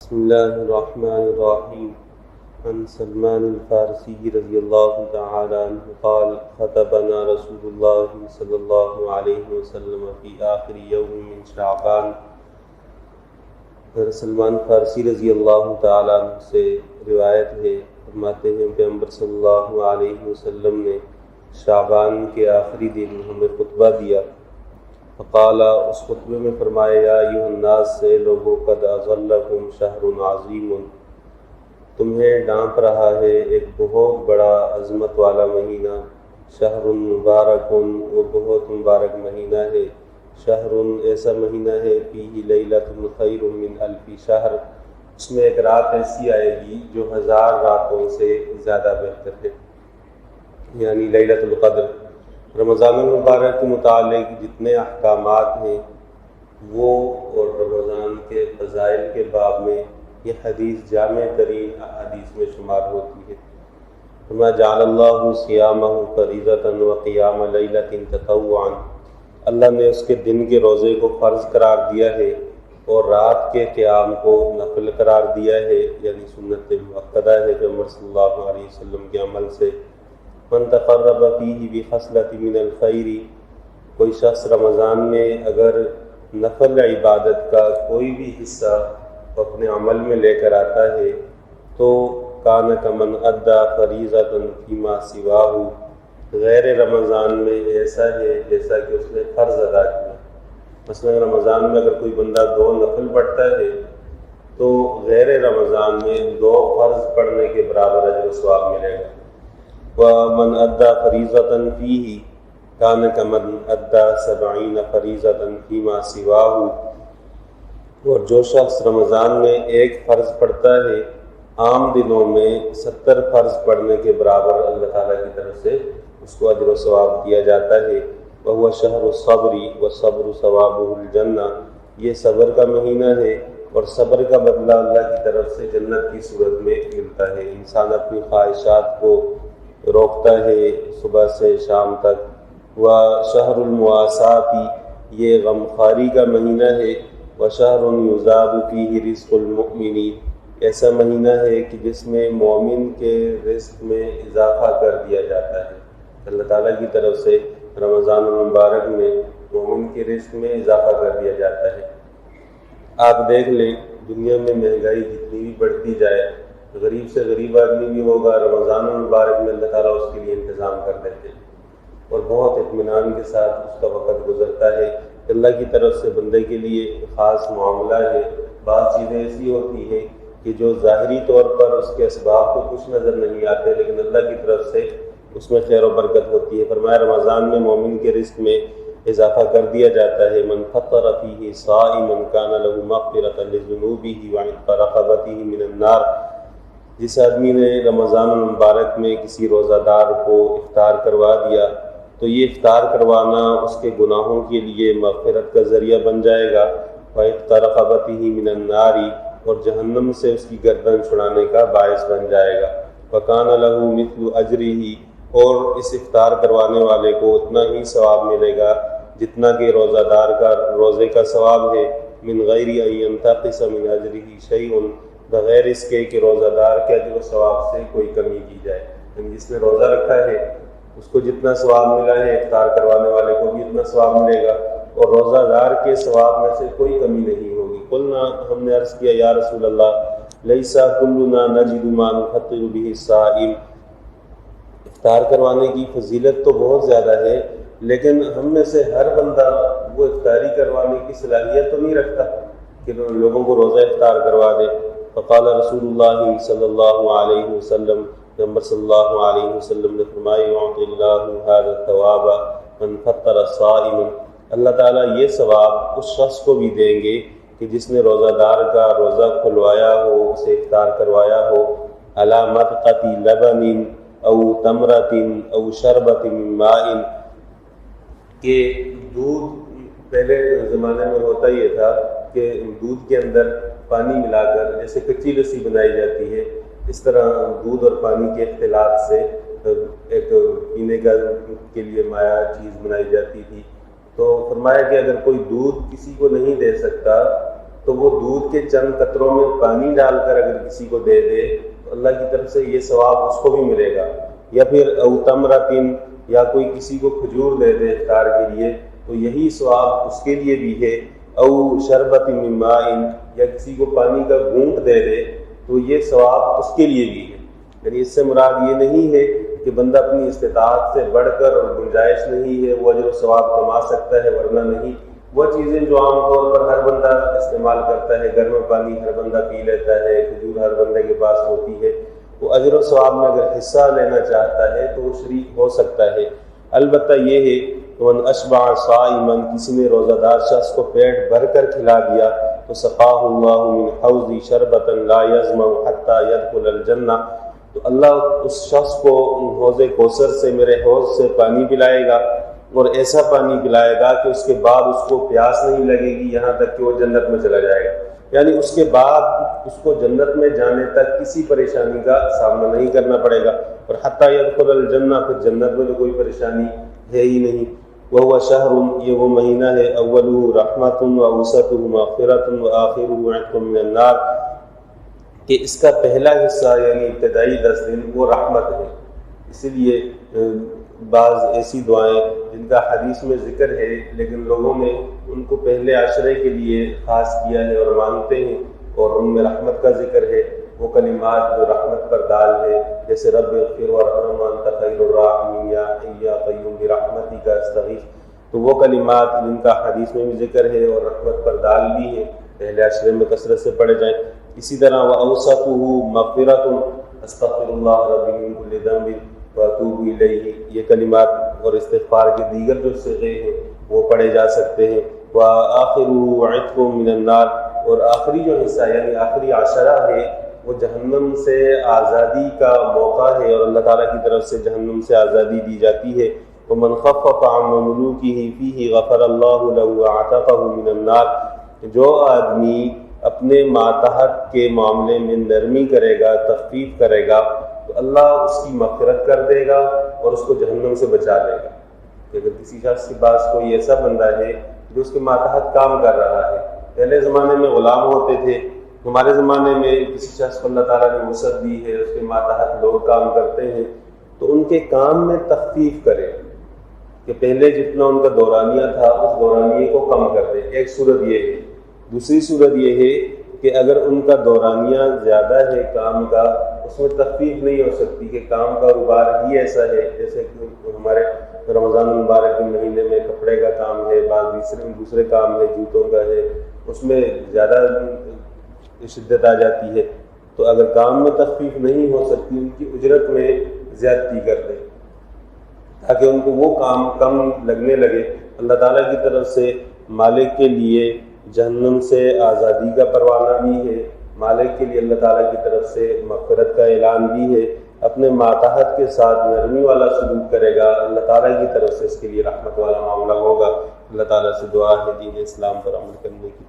بسم الله الرحمن الرحيم. عن سلمان الفارسي رضي الله تعالى عنه قال خطبنا رسول الله صلى الله عليه وسلم في آخر يوم من شعبان. سلمان فارسی رضی اللہ تعالیٰ عنہ سے روایت ہے، فرماتے ہیں پیغمبر صلی اللہ علیہ وسلم نے شعبان کے آخری دن ہمیں خطبہ دیا. فقال، اس خطبے میں فرمایا، یا ایھا الناس، سے لوگوں، قد اظلکم شہر عظیم، تمہیں ڈانپ رہا ہے ایک بہت بڑا عظمت والا مہینہ. شہر مبارک، وہ بہت مبارک مہینہ ہے. شہر، ایسا مہینہ ہے، فیہ لیلۃ خیر من الف شہر، اس میں ایک رات ایسی آئے گی جو 1000 راتوں سے زیادہ بہتر ہے، یعنی لیلۃ القدر. رمضان المبارک کے متعلق جتنے احکامات ہیں وہ، اور رمضان کے فضائل کے باب میں یہ حدیث جامع ترین احادیث میں شمار ہوتی ہے. فرمایا، جعل اللہ صیامہ فریضۃ وقیام لیلۃ تطوعا، اللہ نے اس کے دن کے روزے کو فرض قرار دیا ہے اور رات کے قیام کو نفل قرار دیا ہے، یعنی سنت مؤکدہ ہے پیغمبر صلی اللہ علیہ وسلم کے عمل سے. من تقرب فیہ بخصلۃ من الخیر، کوئی شخص رمضان میں اگر نفل عبادت کا کوئی بھی حصہ اپنے عمل میں لے کر آتا ہے تو کان کمن ادا فریضۃ فیما سواہ، غیر رمضان میں ایسا ہے جیسا کہ اس نے فرض ادا کیا. مثلا رمضان میں اگر کوئی بندہ 2 نفل پڑھتا ہے تو غیر رمضان میں 2 فرض پڑھنے کے برابر اجر و ثواب ملے گا. وَمَنْ أَدَّى فَرِيضَةً فِيهِ كَانَ كَمَنْ أَدَّى 70 فَرِيضَةً فِيمَا سِوَاهُ، اور جو شخص رمضان میں ایک فرض پڑھتا ہے عام دنوں میں 70 فرض پڑھنے کے برابر اللہ تعالیٰ کی طرف سے اس کو اجر و ثواب دیا جاتا ہے. وَهُوَ شَهْرُ الصَّبْرِ وَالصَّبْرُ ثَوَابُهُ الْجَنَّةُ، یہ صبر کا مہینہ ہے اور صبر کا بدلہ اللہ کی طرف سے جنت کی صورت میں ملتا ہے. انسان اپنی خواہشات کو روکتا ہے صبح سے شام تک. وَشَهْرُ الْمُوَاسَاةِ، یہ غمخواری کا مہینہ ہے. وَشَهْرٌ يُزَادُ فِيهِ رِزْقُ الْمُؤْمِنِ، ایسا مہینہ ہے کہ جس میں مومن کے رزق میں اضافہ کر دیا جاتا ہے. اللہ تعالیٰ کی طرف سے رمضان المبارک میں مومن کے رزق میں اضافہ کر دیا جاتا ہے. آپ دیکھ لیں، دنیا میں مہنگائی جتنی بھی بڑھتی جائے، غریب سے غریب آدمی بھی ہوگا، رمضان المبارک میں اللہ تعالیٰ اس کے لیے انتظام کر دیتے ہیں اور بہت اطمینان کے ساتھ اس کا وقت گزرتا ہے. اللہ کی طرف سے بندے کے لیے خاص معاملہ ہے. بعض چیزیں ایسی ہوتی ہیں کہ جو ظاہری طور پر اس کے اسباب کو کچھ نظر نہیں آتے، لیکن اللہ کی طرف سے اس میں خیر و برکت ہوتی ہے. فرمایا، رمضان میں مومن کے رزق میں اضافہ کر دیا جاتا ہے. من فطر فیہ صائما کان لہ مغفرۃ لذنوبہ وعتق رقبتہ من النار، جس آدمی نے رمضان المبارک میں کسی روزہ دار کو افطار کروا دیا تو یہ افطار کروانا اس کے گناہوں کے لیے مغفرت کا ذریعہ بن جائے گا. وعتق رقبتہ من النار، اور جہنم سے اس کی گردن چھڑانے کا باعث بن جائے گا. وکان لہ مثل اجرہ، اور اس افطار کروانے والے کو اتنا ہی ثواب ملے گا جتنا کہ روزہ دار کا روزے کا ثواب ہے. من غیر ان ینتقص من اجرہ شیء، بغیر اس کے کہ روزہ دار کے اجر و ثواب سے کوئی کمی کی جائے. یعنی جس نے روزہ رکھا ہے اس کو جتنا ثواب ملا ہے، افطار کروانے والے کو بھی اتنا ثواب ملے گا، اور روزہ دار کے ثواب میں سے کوئی کمی نہیں ہوگی. قلنا، ہم نے عرض کیا، یا رسول اللہ، لیس کلنا نجد ما نفطر به الصائم، افطار کروانے کی فضیلت تو بہت زیادہ ہے، لیکن ہم میں سے ہر بندہ وہ افطاری کروانے کی صلاحیت تو نہیں رکھتا کہ لوگوں کو روزہ افطار کروا دے. فقال رسول اللہ صلی اللہ علیہ وسلم، پیغمبر صلی اللہ علیہ وسلم نے فرمایا، یعطی اللہ ھذا الثواب من فطر صائما، اللہ تعالیٰ یہ ثواب اس شخص کو بھی دیں گے کہ جس نے روزہ دار کا روزہ کھلوایا ہو، اسے افطار کروایا ہو. علی مدقۃ لبن او تمرۃ او شربۃ من ماء، کہ دودھ، پہلے زمانے میں ہوتا یہ تھا کہ دودھ کے اندر پانی ملا کر جیسے کچی لسی بنائی جاتی ہے، اس طرح دودھ اور پانی کے اختلاط سے ایک پینے کا کے لیے مائع چیز بنائی جاتی تھی. تو فرمایا کہ اگر کوئی دودھ کسی کو نہیں دے سکتا تو وہ دودھ کے چند قطروں میں پانی ڈال کر اگر کسی کو دے دے تو اللہ کی طرف سے یہ ثواب اس کو بھی ملے گا. یا پھر او تمرتن، یا کوئی کسی کو کھجور دے دے افطار کے لیے تو یہی ثواب اس کے لیے بھی ہے. او شربت من ماء، یا کسی کو پانی کا گھونٹ دے دے تو یہ ثواب اس کے لیے بھی ہے. یعنی اس سے مراد یہ نہیں ہے کہ بندہ اپنی استطاعت سے بڑھ کر اور گنجائش نہیں ہے وہ اجر و ثواب کما سکتا ہے، ورنہ نہیں. وہ چیزیں جو عام طور پر ہر بندہ استعمال کرتا ہے، گرم پانی ہر بندہ پی لیتا ہے، کھجور ہر بندے کے پاس ہوتی ہے، وہ اجر و ثواب میں اگر حصہ لینا چاہتا ہے تو وہ شریک ہو سکتا ہے. البتہ یہ ہے من اشبع صائما، کسی نے روزہ دار شخص کو پیٹ بھر کر کھلا دیا تو سقاہ اللہ من حوضی شربتا لا یظمأ حتی یدخل الجنہ، تو اللہ اس شخص کو حوض کوثر سے، میرے حوض سے پانی پلائے گا، اور ایسا پانی پلائے گا کہ اس کے بعد اس کو پیاس نہیں لگے گی یہاں تک کہ وہ جنت میں چلا جائے گا. یعنی اس کے بعد اس کو جنت میں جانے تک کسی پریشانی کا سامنا نہیں کرنا پڑے گا. اور حتی یدخل الجنہ، پھر جنت میں تو کوئی پریشانی ہے ہی نہیں. وہو شہر، یہ وہ مہینہ ہے، اولہ رحمۃ واوسطہ مغفرۃ وآخرہ عتق من النار، کہ اس کا پہلا حصہ یعنی ابتدائی 10 دن وہ رحمت ہے. اسی لیے بعض ایسی دعائیں جن کا حدیث میں ذکر ہے لیکن لوگوں نے ان کو پہلے عشرے کے لیے خاص کیا ہے اور مانگتے ہیں، اور ان میں رحمت کا ذکر ہے، وہ کلمات جو رحمت پر دال ہے، جیسے رب اغفر وارحم وانت خیر الراحمین یا حی یا قیوم برحمتک استغیث، تو وہ کلمات جن کا حدیث میں بھی ذکر ہے اور رحمت پر دال بھی ہے پہلے عشرے میں کثرت سے پڑھے جائیں. اسی طرح وَأَوْسَطُهُ مَغْفِرَةٌ أَسْتَغْفِرُ اللَّهَ رَبِّي مِنْ كُلِّ ذَنْبٍ وَأَتُوبُ إِلَيْهِ، یہ کلمات اور استغفار کے دیگر جو صیغے ہیں وہ پڑھے جا سکتے ہیں. وَآخِرُهُ عِتْقٌ مِنَ النَّارِ، اور آخری جو حصہ یعنی آخری عشرہ ہے وہ جہنم سے آزادی کا موقع ہے، اور اللہ تعالیٰ کی طرف سے جہنم سے آزادی دی جاتی ہے. وَمَنْ خَفَّفَ عَنْ مَمْلُوكِهِ فِيهِ غَفَرَ اللَّهُ لَهُ وَأَعْتَقَهُ مِنَ النَّارِ، جو آدمی اپنے ماتحت کے معاملے میں نرمی کرے گا، تخفیف کرے گا، تو اللہ اس کی مغفرت کر دے گا اور اس کو جہنم سے بچا لے گا. کہ اگر کسی شخص کے پاس کوئی ایسا بندہ ہے جو اس کے ماتحت کام کر رہا ہے، پہلے زمانے میں غلام ہوتے تھے، ہمارے زمانے میں کسی شخص کو اللہ تعالیٰ نے وسعت دی ہے، اس کے ماتحت لوگ کام کرتے ہیں، تو ان کے کام میں تخفیف کرے، کہ پہلے جتنا ان کا دورانیہ تھا اس دورانیے کو کم کر دے. ایک صورت یہ ہے. دوسری صورت یہ ہے کہ اگر ان کا دورانیہ زیادہ ہے کام کا، اس میں تخفیف نہیں ہو سکتی، کہ کام کا کاروبار ہی ایسا ہے جیسے کہ ہمارے رمضان المبارک کے مہینے میں کپڑے کا کام ہے، بعض دوسرے کام ہے جوتوں کا ہے، اس میں زیادہ شدت آ جاتی ہے. تو اگر کام میں تخفیف نہیں ہو سکتی، ان کی اجرت میں زیادتی کر دیں تاکہ ان کو وہ کام کم لگنے لگے. اللہ تعالیٰ کی طرف سے مالک کے لیے جہنم سے آزادی کا پروانہ بھی ہے، مالک کے لیے اللہ تعالیٰ کی طرف سے مغفرت کا اعلان بھی ہے. اپنے ماتحت کے ساتھ نرمی والا سلوک کرے گا، اللہ تعالیٰ کی طرف سے اس کے لیے رحمت والا معاملہ ہوگا. اللہ تعالیٰ سے دعا ہے دین اسلام پر عمل کرنے کی.